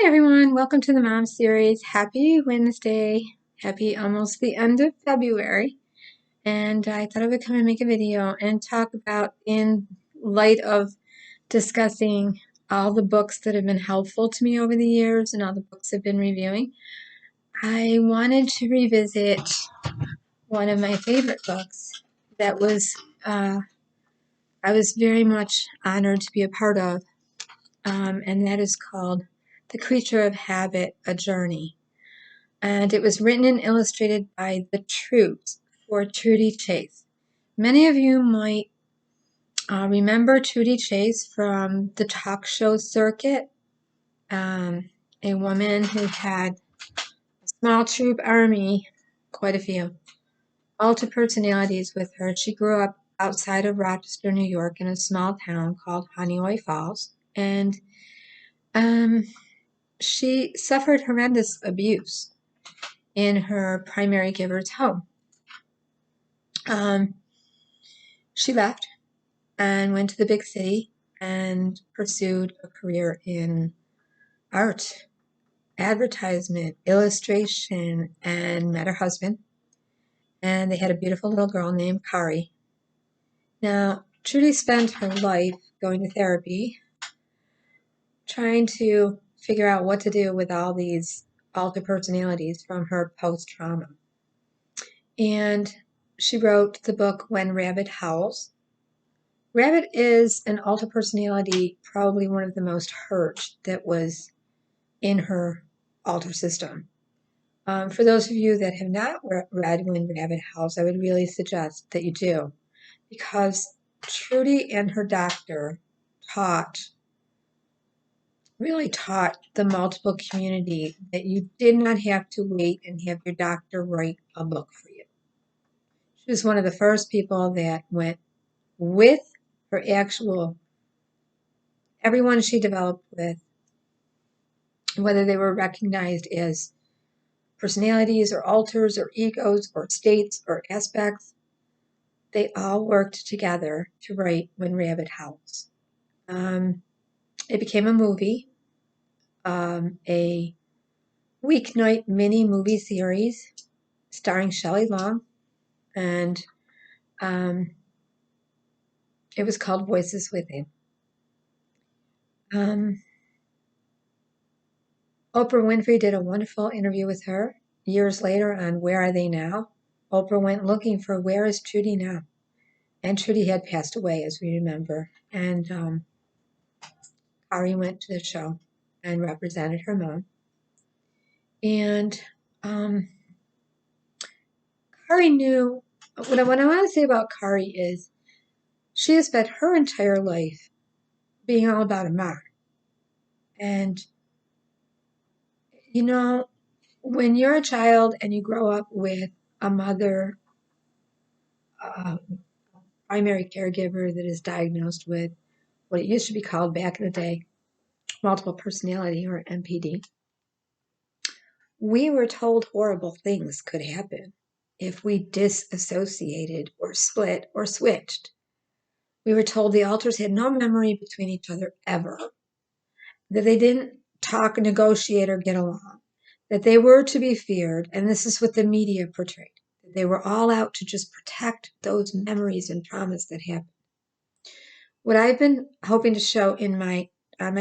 Hi everyone, welcome to the Mom Series. Happy Wednesday. Happy almost the end of February. And I thought I would come and make a video and talk about, in light of discussing all the books that have been helpful to me over the years and all the books I've been reviewing, I wanted to revisit one of my favorite books that I was very much honored to be a part of, and that is called The Creature of Habit, A Journey. And it was written and illustrated by the Troops for Truddi Chase. Many of you might remember Truddi Chase from the talk show circuit, a woman who had a small troop army, quite a few, alter personalities with her. She grew up outside of Rochester, New York, in a small town called Honeoye Falls, and she suffered horrendous abuse in her primary giver's home. She left and went to the big city and pursued a career in art, advertisement, illustration, and met her husband. And they had a beautiful little girl named Kari. Now, Truddi spent her life going to therapy, trying to figure out what to do with all these altered personalities from her post-trauma. And she wrote the book When Rabbit Howls. Rabbit is an alter personality, probably one of the most hurt that was in her alter system. For those of you that have not read When Rabbit Howls, I would really suggest that you do, because Truddi and her doctor really taught the multiple community that you did not have to wait and have your doctor write a book for you. She was one of the first people that went with her everyone she developed with, whether they were recognized as personalities or alters or egos or states or aspects, they all worked together to write When Rabbit Howls. It became a movie, a weeknight mini movie series starring Shelly Long, and it was called Voices Within. Oprah Winfrey did a wonderful interview with her years later on Where Are They Now? Oprah went looking for where is Truddi now? And Truddi had passed away, as we remember. And Kari went to the show and represented her mom. And Kari knew, what I want to say about Kari is she has spent her entire life being all about a mom. And, you know, when you're a child and you grow up with a mother, primary caregiver that is diagnosed with what it used to be called back in the day, multiple personality, or MPD, we were told horrible things could happen if we disassociated or split or switched. We were told the alters had no memory between each other ever, that they didn't talk, negotiate, or get along, that they were to be feared, and this is what the media portrayed, that they were all out to just protect those memories and traumas that happened. What I've been hoping to show on my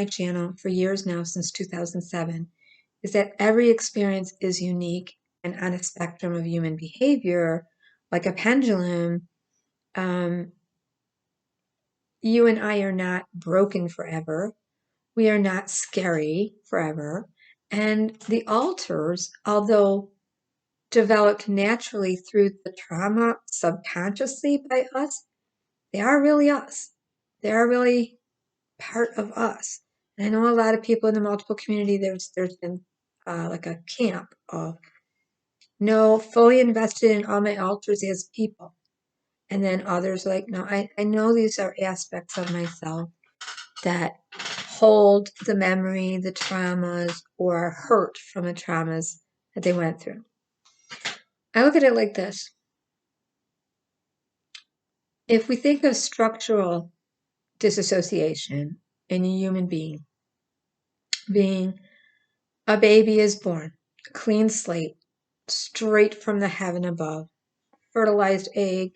channel for years now, since 2007, is that every experience is unique and on a spectrum of human behavior, like a pendulum. You and I are not broken forever. We are not scary forever. And the alters, although developed naturally through the trauma subconsciously by us, they are really us. They are really part of us. And I know a lot of people in the multiple community, there's been like a camp of no, fully invested in all my alters as people. And then others like, no, I know these are aspects of myself that hold the memory, the traumas, or are hurt from the traumas that they went through. I look at it like this. If we think of structural disassociation in a human being A baby is born, a clean slate, straight from the heaven above, fertilized egg,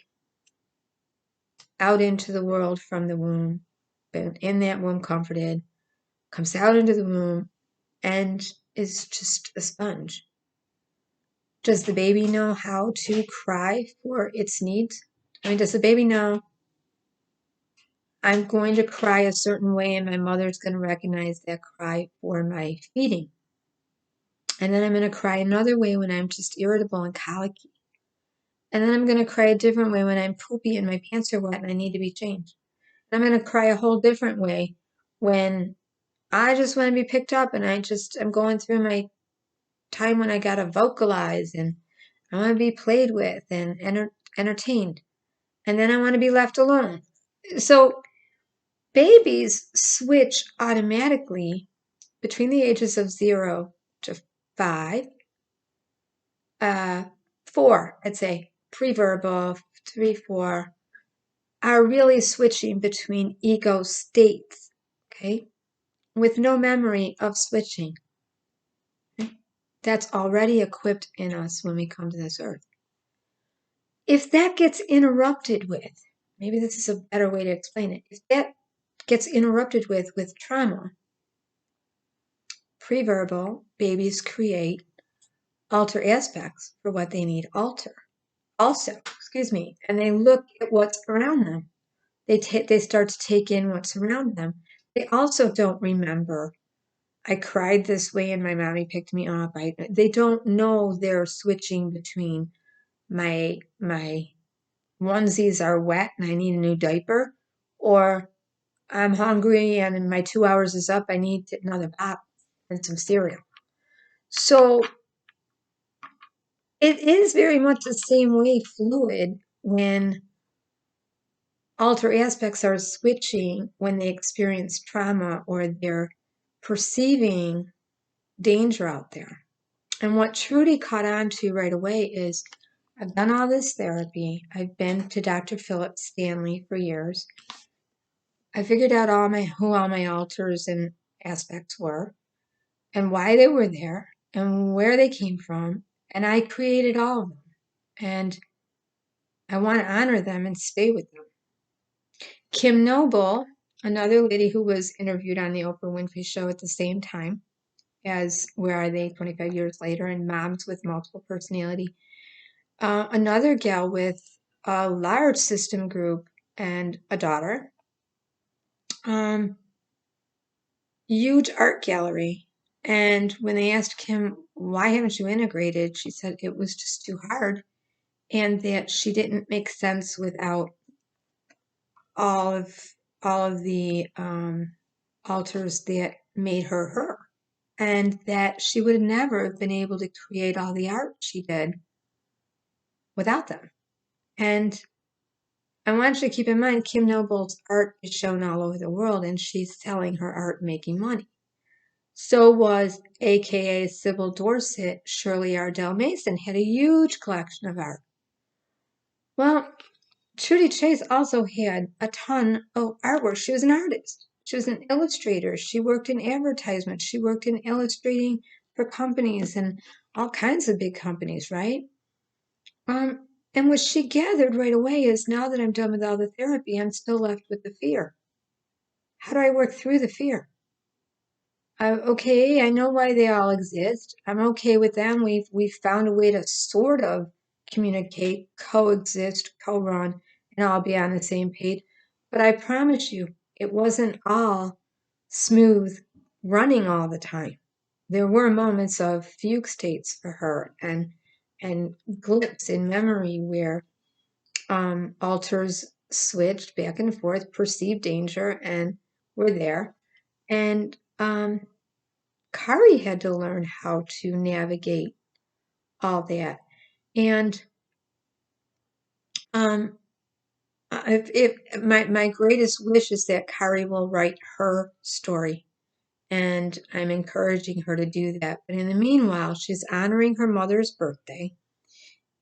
out into the world from the womb, been in that womb comforted, comes out into the womb, and is just a sponge. Does the baby know how to cry for its needs? I mean, does the baby know I'm going to cry a certain way and my mother's going to recognize that cry for my feeding? And then I'm going to cry another way when I'm just irritable and colicky. And then I'm going to cry a different way when I'm poopy and my pants are wet and I need to be changed. And I'm going to cry a whole different way when I just want to be picked up and I'm going through my time when I got to vocalize and I want to be played with and entertained. And then I want to be left alone. So babies switch automatically between the ages of 0 to 5, 4, I'd say, pre-verbal, 3, 4, are really switching between ego states, okay, with no memory of switching. That's already equipped in us when we come to this earth. If that gets interrupted with, maybe this is a better way to explain it, if that gets interrupted with trauma, pre-verbal babies create alter aspects for what they need also, and they look at what's around them. They start to take in what's around them. They also don't remember, I cried this way and my mommy picked me up. They don't know they're switching between my onesies are wet and I need a new diaper, or I'm hungry and my 2 hours is up, I need another pop and some cereal. So it is very much the same way fluid when alter aspects are switching when they experience trauma or they're perceiving danger out there. And what Truddi caught on to right away is, I've done all this therapy. I've been to Dr. Phillip, Stanley for years. I figured out who all my alters and aspects were and why they were there and where they came from. And I created all of them. And I want to honor them and stay with them. Kim Noble, another lady who was interviewed on the Oprah Winfrey Show at the same time as Where Are They 25 Years Later and Moms with Multiple Personality. Another gal with a large system group and a daughter. Huge art gallery. And when they asked Kim, why haven't you integrated? She said it was just too hard and that she didn't make sense without all of the alters that made her her. And that she would never have been able to create all the art she did without them. And I want you to keep in mind, Kim Noble's art is shown all over the world and she's selling her art, making money. So was AKA Sybil Dorset, Shirley Ardell Mason, had a huge collection of art. Well, Truddi Chase also had a ton of artwork. She was an artist. She was an illustrator. She worked in advertisements. She worked in illustrating for companies and all kinds of big companies, right? And what she gathered right away is, now that I'm done with all the therapy, I'm still left with the fear. How do I work through the fear? Okay, I know why they all exist. I'm okay with them. We've found a way to sort of communicate, coexist, co-run, and all be on the same page. But I promise you, it wasn't all smooth running all the time. There were moments of fugue states for her and glips in memory where alters switched back and forth, perceived danger, and were there. And Kari had to learn how to navigate all that. And my greatest wish is that Kari will write her story. And I'm encouraging her to do that. But in the meanwhile, she's honoring her mother's birthday.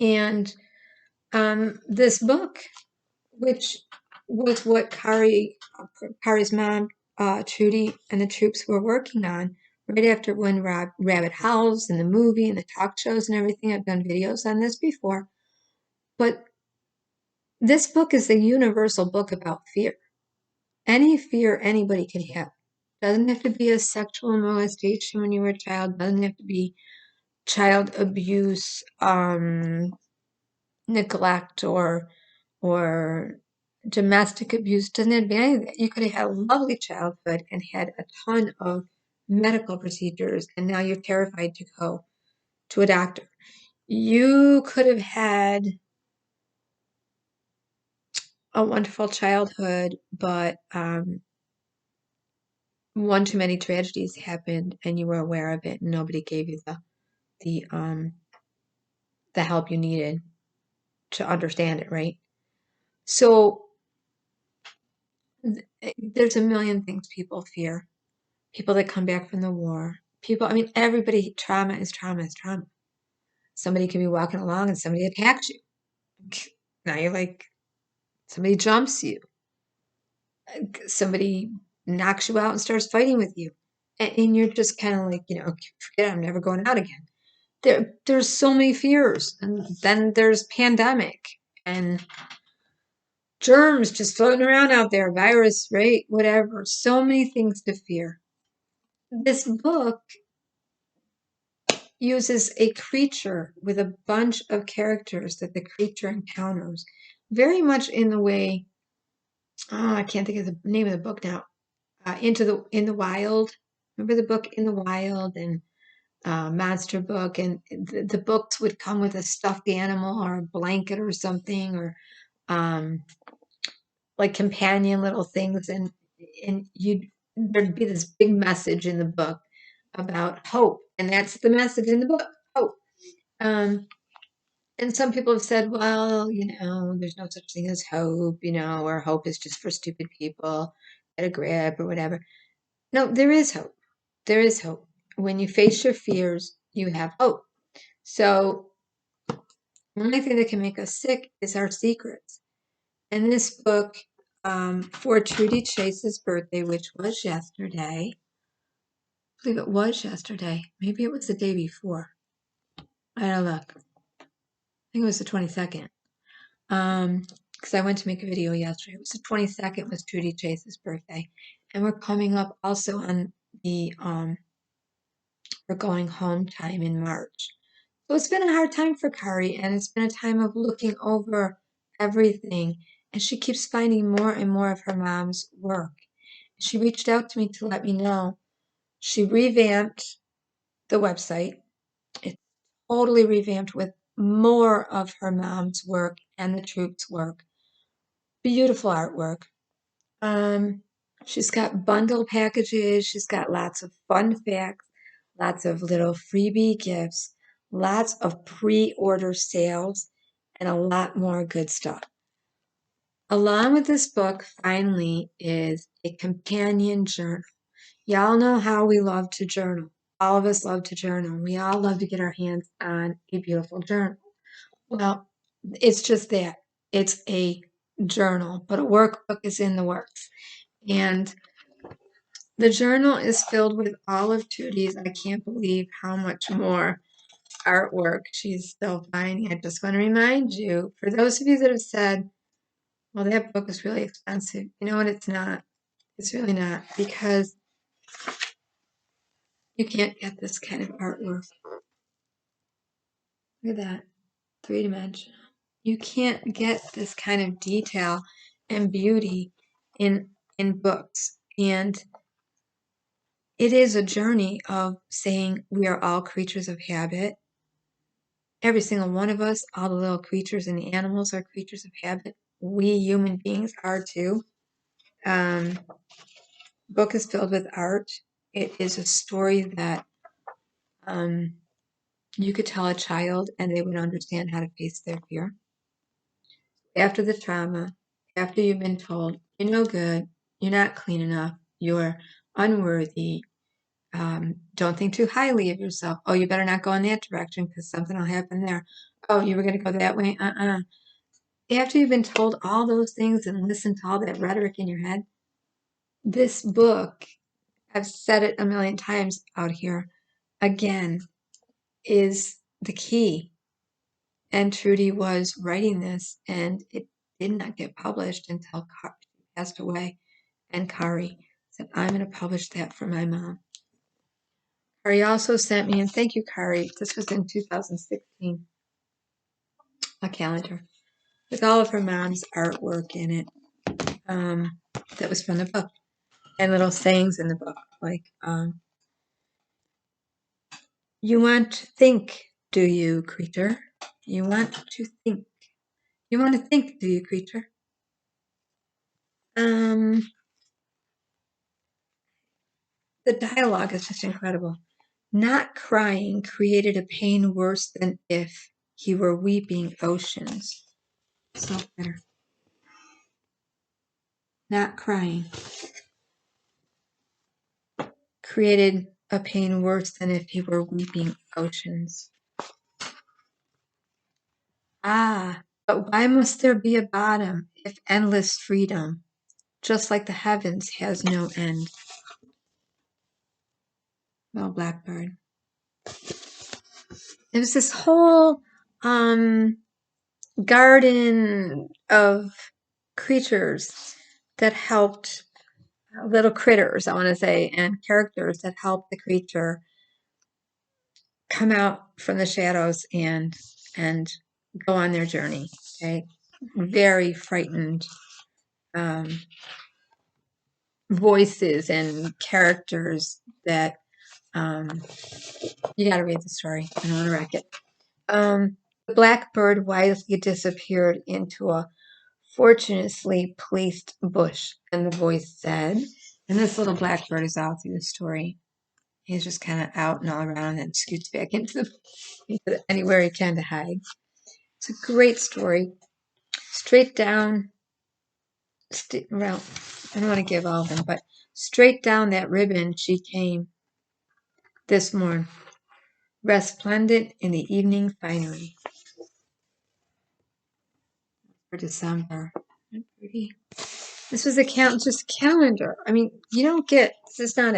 And this book, which was what Kari's mom, Truddi, and the troops were working on, right after when Rabbit Howls and the movie and the talk shows and everything. I've done videos on this before. But this book is a universal book about fear. Any fear anybody can have. Doesn't have to be a sexual molestation when you were a child. Doesn't have to be child abuse, neglect, or domestic abuse. Doesn't have to be any of that. You could have had a lovely childhood and had a ton of medical procedures, and now you're terrified to go to a doctor. You could have had a wonderful childhood, but one too many tragedies happened, and you were aware of it, and nobody gave you the help you needed to understand it, right? So there's a million things people fear. People that come back from the war. People, I mean, everybody, trauma is trauma is trauma. Somebody can be walking along and somebody attacks you. Now you're like, somebody jumps you. Somebody knocks you out and starts fighting with you. And you're just kind of like, forget it, I'm never going out again. There's so many fears. And then there's pandemic and germs just floating around out there, virus, right? Whatever. So many things to fear. This book uses a creature with a bunch of characters that the creature encounters, very much in the way, I can't think of the name of the book now, in the Wild. Remember the book In the Wild and Monster Book, and the books would come with a stuffed animal or a blanket or something, or like companion little things, and there'd be this big message in the book about hope, and that's the message in the book, hope. And some people have said, well, there's no such thing as hope, or hope is just for stupid people, get a grip or whatever. No, there is hope. There is hope. When you face your fears, you have hope. So the only thing that can make us sick is our secrets. And this book, for Truddi Chase's birthday, which was yesterday, I believe it was yesterday. Maybe it was the day before. I don't look. I think it was the 22nd. Because I went to make a video yesterday. It was the 22nd was Truddi Chase's birthday. And we're coming up also on the we're going home time in March. So it's been a hard time for Kari, and it's been a time of looking over everything. And she keeps finding more and more of her mom's work. She reached out to me to let me know. She revamped the website. It's totally revamped with more of her mom's work and the troops' work. Beautiful artwork. She's got bundle packages. She's got lots of fun facts, lots of little freebie gifts, lots of pre-order sales, and a lot more good stuff. Along with this book, finally, is a companion journal. Y'all know how we love to journal. All of us love to journal. We all love to get our hands on a beautiful journal. Well, it's just that. It's a journal, but a workbook is in the works. And the journal is filled with all of Truddi's. I can't believe how much more artwork she's still finding. I just want to remind you, for those of you that have said, well, that book is really expensive. You know what? It's not. It's really not, because you can't get this kind of artwork. Look at that. Three-dimensional. You can't get this kind of detail and beauty in books. And it is a journey of saying we are all creatures of habit. Every single one of us, all the little creatures and the animals are creatures of habit. We human beings are too. Book is filled with art. It is a story that you could tell a child and they would understand how to face their fear. After the trauma, after you've been told, you're no good, you're not clean enough, you're unworthy, don't think too highly of yourself. Oh, you better not go in that direction because something will happen there. Oh, you were going to go that way? After you've been told all those things and listened to all that rhetoric in your head, this book, I've said it a million times out here, again, is the key. And Truddi was writing this, and it did not get published until she passed away. And Kari said, I'm going to publish that for my mom. Kari also sent me, and thank you, Kari, this was in 2016, a calendar with all of her mom's artwork in it. That was from the book. And little sayings in the book, like, you want to think, do you, creature? You want to think. You want to think, do you, creature? The dialogue is just incredible. Not crying created a pain worse than if he were weeping oceans. So better. Not crying created a pain worse than if he were weeping oceans. Ah, but why must there be a bottom if endless freedom, just like the heavens, has no end? Well, Blackbird. It was this whole garden of creatures that helped, little critters, I want to say, and characters that helped the creature come out from the shadows and go on their journey. Okay, very frightened voices and characters that you got to read the story. I don't want to wreck it. The blackbird wisely disappeared into a fortunously placed bush, and the voice said, and this little blackbird is all through the story. He's just kind of out and all around and scoots back into anywhere he can to hide. It's a great story. Straight down, well, I don't want to give all of them, but straight down that ribbon she came this morn, resplendent in the evening finery. For December. Pretty. This was just calendar. I mean, you don't get, this is not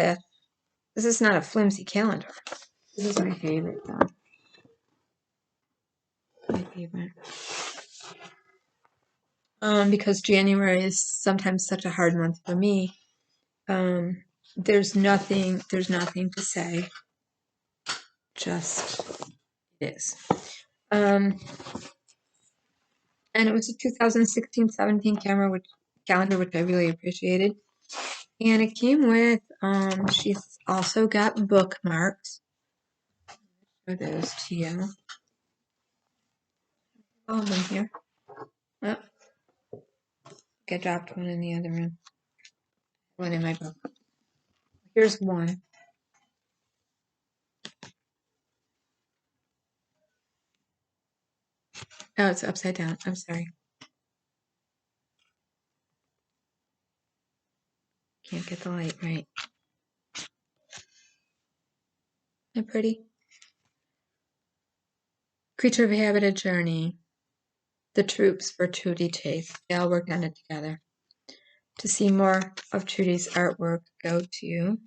a flimsy calendar. This is my favorite though. My favorite. Because January is sometimes such a hard month for me. There's nothing to say. Just it is. And it was a 2016-17 calendar, which I really appreciated. And it came with, she's also got bookmarks. Show those to you. All of them here. Oh, I dropped one in the other room. One in my book. Here's one. Oh, it's upside down. I'm sorry. Can't get the light right. Isn't it pretty? Creature of Habit, A Journey. The Troops for Truddi Chase. They all worked on it together. To see more of Truddi's artwork, go to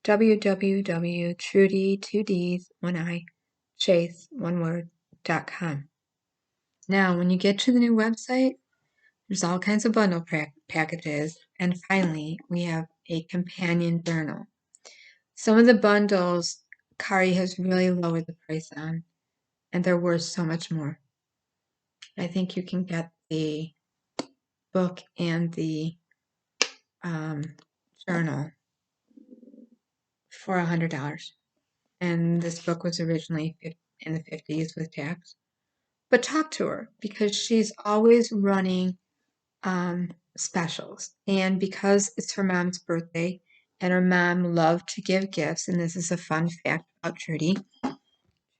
www.truddi.chase.com. Now, when you get to the new website, there's all kinds of bundle packages. And finally, we have a companion journal. Some of the bundles, Kari has really lowered the price on, and they're worth so much more. I think you can get the book and the journal for $100. And this book was originally in the 50s with tax. But talk to her, because she's always running specials. And because it's her mom's birthday, and her mom loved to give gifts, and this is a fun fact about Truddi.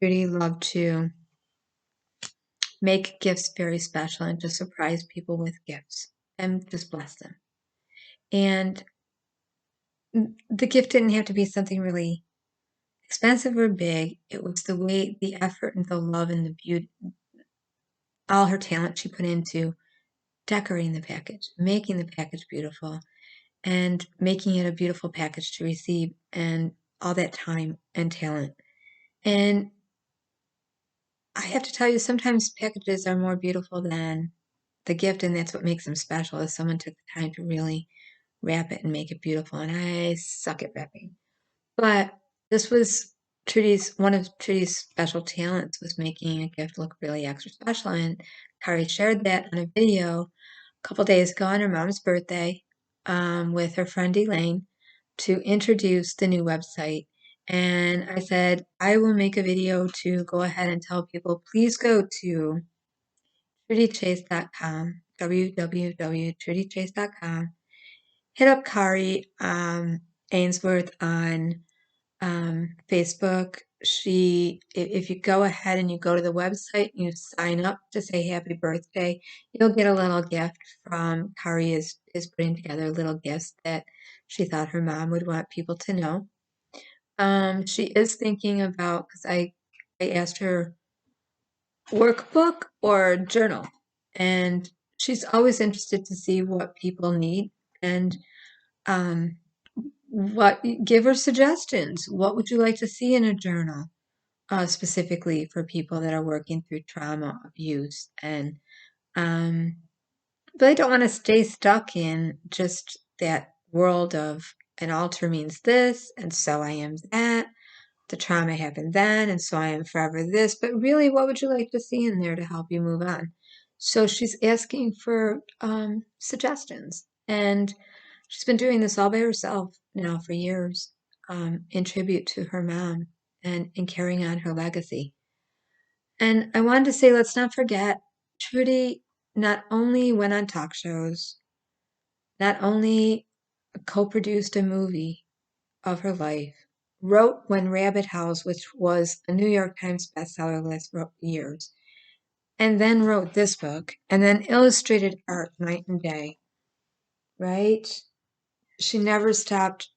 Truddi loved to make gifts very special and to surprise people with gifts and just bless them. And the gift didn't have to be something really expensive or big. It was the way, the effort, and the love, and the beauty, all her talent she put into decorating the package, making the package beautiful, and making it a beautiful package to receive, and all that time and talent. And I have to tell you, sometimes packages are more beautiful than the gift, and that's what makes them special, is someone took the time to really wrap it and make it beautiful. And I suck at wrapping. But this was one of Truddi's special talents, was making a gift look really extra special. And Kari shared that on a video a couple days ago on her mom's birthday, with her friend Elaine, to introduce the new website. And I said, I will make a video to go ahead and tell people, please go to truddichase.com, www.truddichase.com. Hit up Kari Ainsworth on Facebook. If you go ahead and you go to the website and you sign up to say happy birthday, you'll get a little gift from Kari. Is putting together little gifts that she thought her mom would want people to know. She is thinking about, because I asked her, workbook or journal, and she's always interested to see what people need, and give her suggestions. What would you like to see in a journal, specifically for people that are working through trauma, abuse, and but I don't want to stay stuck in just that world of an altar means this, and so I am that. The trauma happened then, and so I am forever this. But really, what would you like to see in there to help you move on? So she's asking for suggestions, and she's been doing this all by herself now for years, in tribute to her mom and in carrying on her legacy. And I wanted to say, let's not forget, Truddi not only went on talk shows, not only co-produced a movie of her life, wrote When Rabbit Howls, which was a New York Times bestseller list for years, and then wrote this book, and then illustrated art night and day, right? She never stopped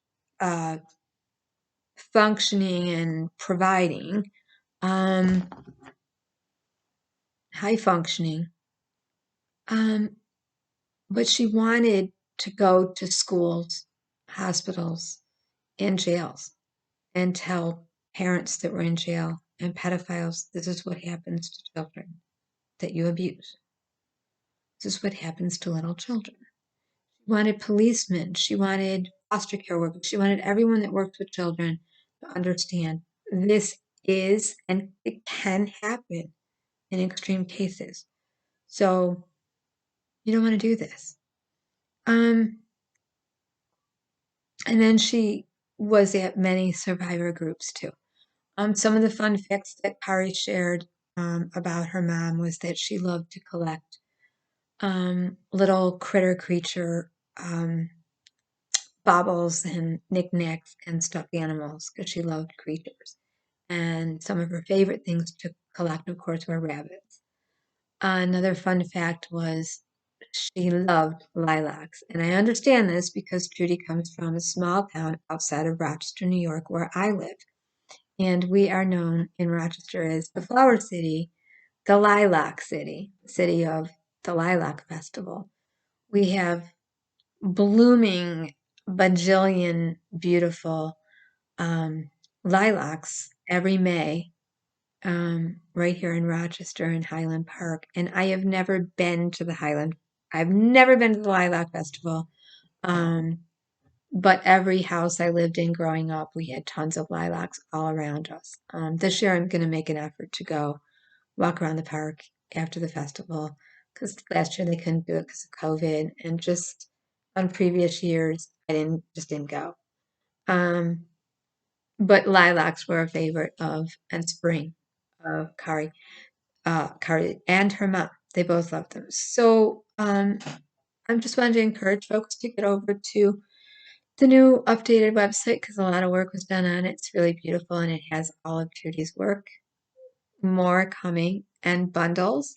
functioning and providing, high functioning. But she wanted to go to schools, hospitals, and jails and tell parents that were in jail and pedophiles, this is what happens to children that you abuse. This is what happens to little children. She wanted policemen. She wanted foster care workers. She wanted everyone that works with children to understand this is, and it can happen in extreme cases. So you don't want to do this. And then she was at many survivor groups too. Some of the fun facts that Kari shared about her mom was that she loved to collect little creature baubles and knickknacks and stuffed animals, because she loved creatures. And some of her favorite things to collect, of course, were rabbits. Another fun fact was she loved lilacs. And I understand this because Truddi comes from a small town outside of Rochester, New York, where I live. And we are known in Rochester as the Flower City, the Lilac City, city of the Lilac Festival. We have blooming, bajillion beautiful lilacs every May, right here in Rochester in Highland Park. And I have never been to I've never been to the Lilac Festival. But every house I lived in growing up, we had tons of lilacs all around us. This year I'm going to make an effort to go walk around the park after the festival, because last year they couldn't do it because of COVID, and just on previous years I just didn't go. But lilacs were a favorite of, and spring of Kari and her mom. They both loved them. So I'm just wanting to encourage folks to get over to the new updated website, because a lot of work was done on it. It's really beautiful, and it has all of Truddi's work. More coming, and bundles,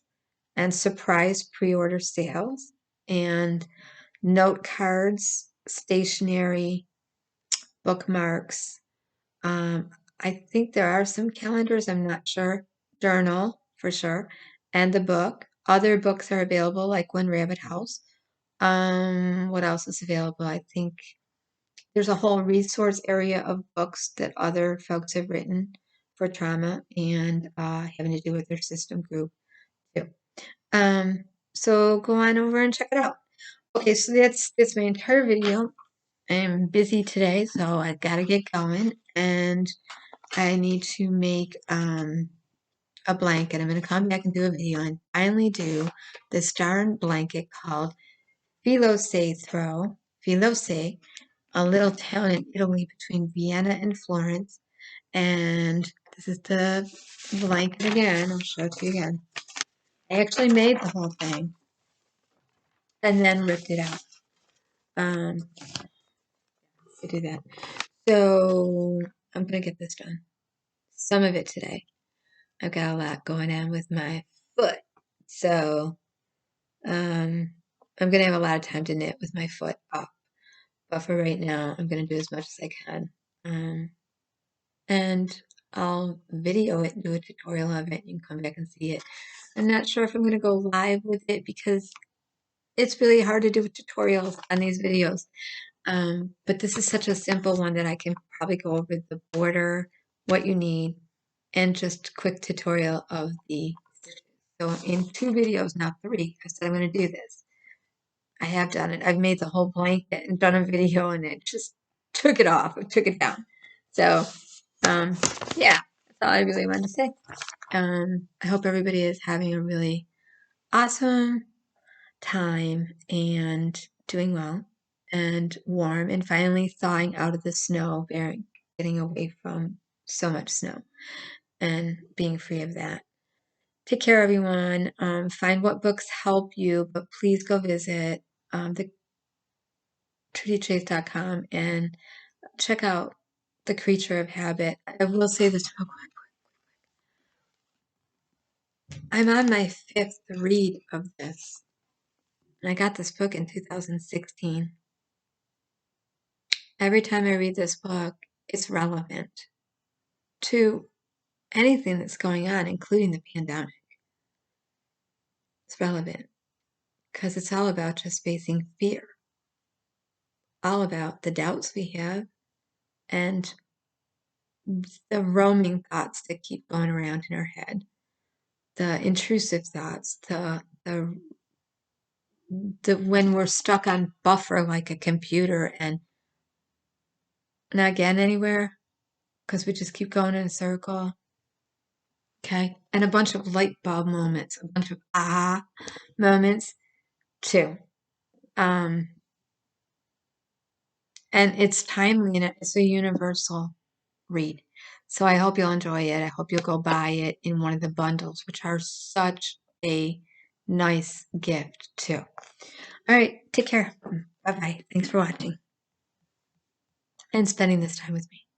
and surprise pre-order sales, and note cards, stationery, bookmarks. I think there are some calendars, I'm not sure. Journal, for sure. And the book. Other books are available, like When Rabbit Howls. What else is available? I think there's a whole resource area of books that other folks have written for trauma and having to do with their system group too. So go on over and check it out. Okay, so that's my entire video. I'm busy today, so I gotta get going, and I need to make a blanket. I'm gonna come back and do a video and finally do this darn blanket called Filose, a little town in Italy between Vienna and Florence. And this is the blanket again. I'll show it to you again. I actually made the whole thing and then ripped it out. To do that. So I'm gonna get this done. Some of it today. I've got a lot going on with my foot. So I'm gonna have a lot of time to knit with my foot up. But for right now, I'm gonna do as much as I can. And I'll video it and do a tutorial of it. You can come back and see it. I'm not sure if I'm gonna go live with it because it's really hard to do tutorials on these videos. But this is such a simple one that I can probably go over the border, what you need, and just quick tutorial of the stitches. So in 2 videos, not 3, I said I'm going to do this. I have done it. I've made the whole blanket and done a video, and it just took it off. It took it down. So, yeah, that's all I really wanted to say. I hope everybody is having a really awesome time and doing well and warm and finally thawing out of the snow, getting away from so much snow and being free of that. Take care, everyone. Find what books help you, but please go visit the TruddiChase.com and check out The Creature of Habit. I will say this real quick. I'm on my 5th read of this. And I got this book in 2016. Every time I read this book, it's relevant to anything that's going on, including the pandemic. It's relevant because it's all about just facing fear, all about the doubts we have and the roaming thoughts that keep going around in our head, the intrusive thoughts, the when we're stuck on buffer like a computer and not getting anywhere because we just keep going in a circle. Okay, and a bunch of light bulb moments, a bunch of aha moments too. And it's timely and it's a universal read. So I hope you'll enjoy it. I hope you'll go buy it in one of the bundles, which are such a nice gift too. All right, take care. Bye-bye. Thanks for watching and spending this time with me.